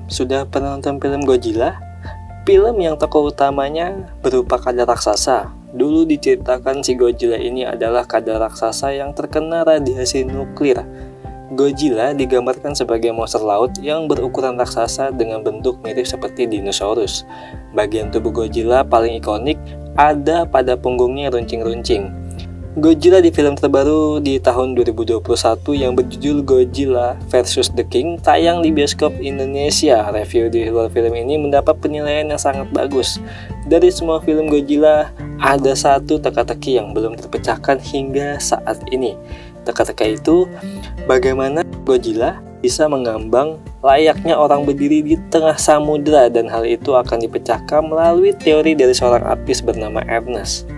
Sudah pernah nonton film Godzilla? Film yang tokoh utamanya berupa kada raksasa. Dulu diceritakan si Godzilla ini adalah kada raksasa yang terkena radiasi nuklir. Godzilla digambarkan sebagai monster laut yang berukuran raksasa dengan bentuk mirip seperti dinosaurus. Bagian tubuh Godzilla paling ikonik ada pada punggungnya runcing-runcing. Godzilla di film terbaru di tahun 2021 yang berjudul Godzilla vs The King tayang di bioskop Indonesia. Review di luar film ini mendapat penilaian yang sangat bagus. Dari semua film Godzilla, ada satu teka-teki yang belum terpecahkan hingga saat ini. Teka-teki itu, bagaimana Godzilla bisa mengambang layaknya orang berdiri di tengah samudera, dan hal itu akan dipecahkan melalui teori dari seorang artis bernama Ernest.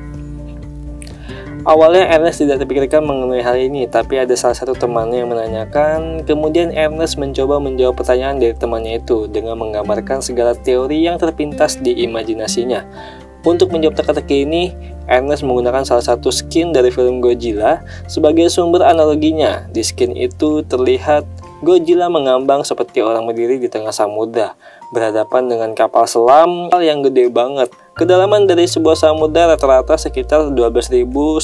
Awalnya Ernest tidak terpikirkan mengenai hal ini, tapi ada salah satu temannya yang menanyakan. Kemudian Ernest mencoba menjawab pertanyaan dari temannya itu dengan menggambarkan segala teori yang terpintas di imajinasinya. Untuk menjawab teka-teki ini, Ernest menggunakan salah satu skin dari film Godzilla sebagai sumber analoginya. Di skin itu terlihat Godzilla mengambang seperti orang berdiri di tengah samudra, berhadapan dengan kapal selam yang gede banget. Kedalaman dari sebuah samudra rata-rata sekitar 12.100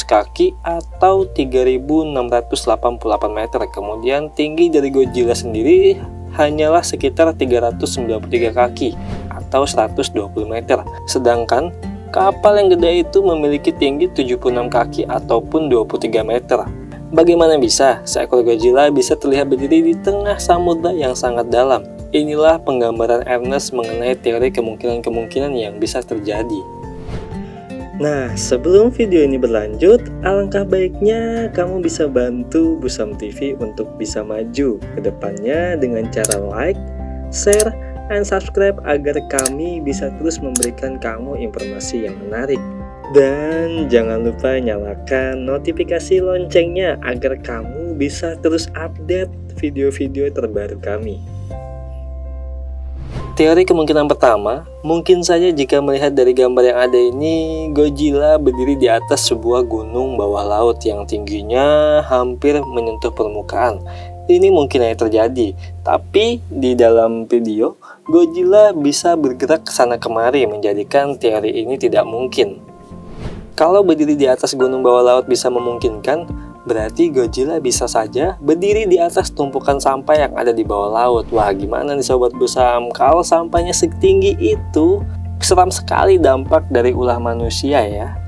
kaki atau 3.688 meter. Kemudian tinggi dari Godzilla sendiri hanyalah sekitar 393 kaki atau 120 meter. Sedangkan kapal yang gede itu memiliki tinggi 76 kaki ataupun 23 meter. Bagaimana bisa seekor Godzilla bisa terlihat berdiri di tengah samudra yang sangat dalam? Inilah penggambaran Ernest mengenai teori kemungkinan-kemungkinan yang bisa terjadi. Nah, sebelum video ini berlanjut, alangkah baiknya kamu bisa bantu Busam TV untuk bisa maju ke depannya dengan cara like, share, dan subscribe agar kami bisa terus memberikan kamu informasi yang menarik. Dan jangan lupa nyalakan notifikasi loncengnya agar kamu bisa terus update video-video terbaru kami. Teori kemungkinan pertama, mungkin saja jika melihat dari gambar yang ada ini, Godzilla berdiri di atas sebuah gunung bawah laut yang tingginya hampir menyentuh permukaan. Ini mungkin hanya terjadi, tapi di dalam video, Godzilla bisa bergerak ke sana kemari menjadikan teori ini tidak mungkin. Kalau berdiri di atas gunung bawah laut bisa memungkinkan, berarti Godzilla bisa saja berdiri di atas tumpukan sampah yang ada di bawah laut. Wah, gimana nih Sobat Busam? Kalau sampahnya setinggi itu, seram sekali dampak dari ulah manusia ya.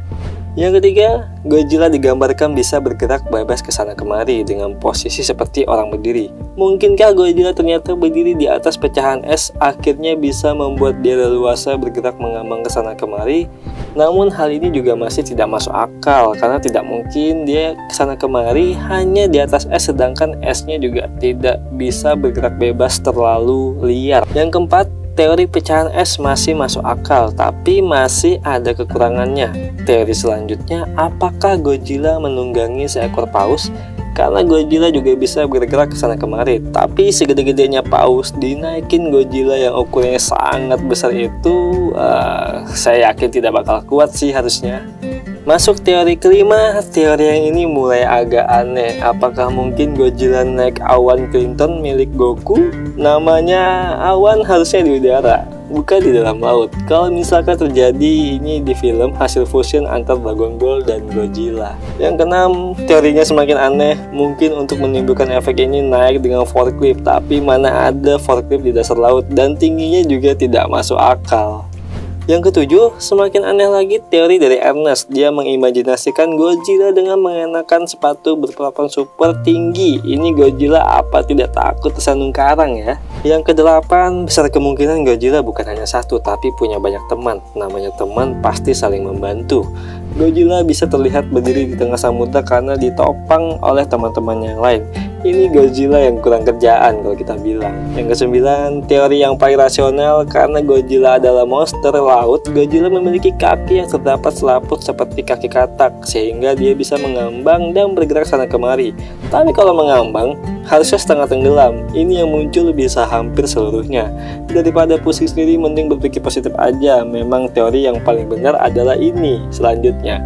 Yang ketiga, Godzilla digambarkan bisa bergerak bebas ke sana kemari dengan posisi seperti orang berdiri. Mungkinkah Godzilla ternyata berdiri di atas pecahan es akhirnya bisa membuat dia leluasa bergerak mengambang ke sana kemari? Namun hal ini juga masih tidak masuk akal karena tidak mungkin dia ke sana kemari hanya di atas es, sedangkan esnya juga tidak bisa bergerak bebas terlalu liar. Yang keempat, teori pecahan es masih masuk akal, tapi masih ada kekurangannya. Teori selanjutnya, apakah Godzilla menunggangi seekor paus? Karena Godzilla juga bisa bergerak ke sana kemari, tapi segede-gedenya paus dinaikin Godzilla yang ukurannya sangat besar itu, saya yakin tidak bakal kuat sih harusnya. Masuk teori kelima, teori yang ini mulai agak aneh. Apakah mungkin Godzilla naik awan Clinton milik Goku? Namanya awan harusnya di udara, bukan di dalam laut. Kalau misalkan terjadi ini di film hasil fusion antar Dragon Ball dan Godzilla. Yang keenam, teorinya semakin aneh. Mungkin untuk menimbulkan efek ini naik dengan forklift, tapi mana ada forklift di dasar laut dan tingginya juga tidak masuk akal. Yang ketujuh, semakin aneh lagi teori dari Ernest. Dia mengimajinasikan Godzilla dengan mengenakan sepatu berpapan super tinggi. Ini Godzilla apa tidak takut tersandung karang ya? Yang kedelapan, besar kemungkinan Godzilla bukan hanya satu, tapi punya banyak teman. Namanya teman pasti saling membantu. Godzilla bisa terlihat berdiri di tengah samudra karena ditopang oleh teman-teman yang lain. Ini Godzilla yang kurang kerjaan kalau kita bilang. Yang kesembilan, teori yang paling rasional, karena Godzilla adalah monster laut, Godzilla memiliki kaki yang terdapat selaput seperti kaki katak, sehingga dia bisa mengambang dan bergerak sana kemari. Tapi kalau mengambang, harusnya setengah tenggelam. Ini yang muncul bisa hampir seluruhnya. Daripada pusing sendiri, mending berpikir positif aja. Memang teori yang paling benar adalah ini selanjutnya.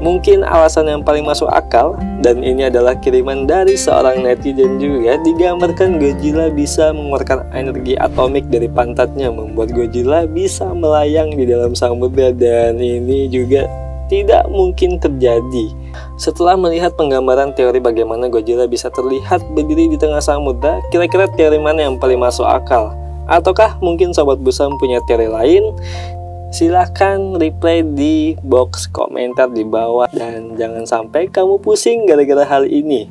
Mungkin alasan yang paling masuk akal, dan ini adalah kiriman dari seorang netizen juga, digambarkan Godzilla bisa mengeluarkan energi atomik dari pantatnya, membuat Godzilla bisa melayang di dalam samudra, dan ini juga tidak mungkin terjadi. Setelah melihat penggambaran teori bagaimana Godzilla bisa terlihat berdiri di tengah samudra, kira-kira teori mana yang paling masuk akal? Ataukah mungkin Sobat Busam punya teori lain? Silahkan reply di box komentar di bawah, dan jangan sampai kamu pusing gara-gara hal ini.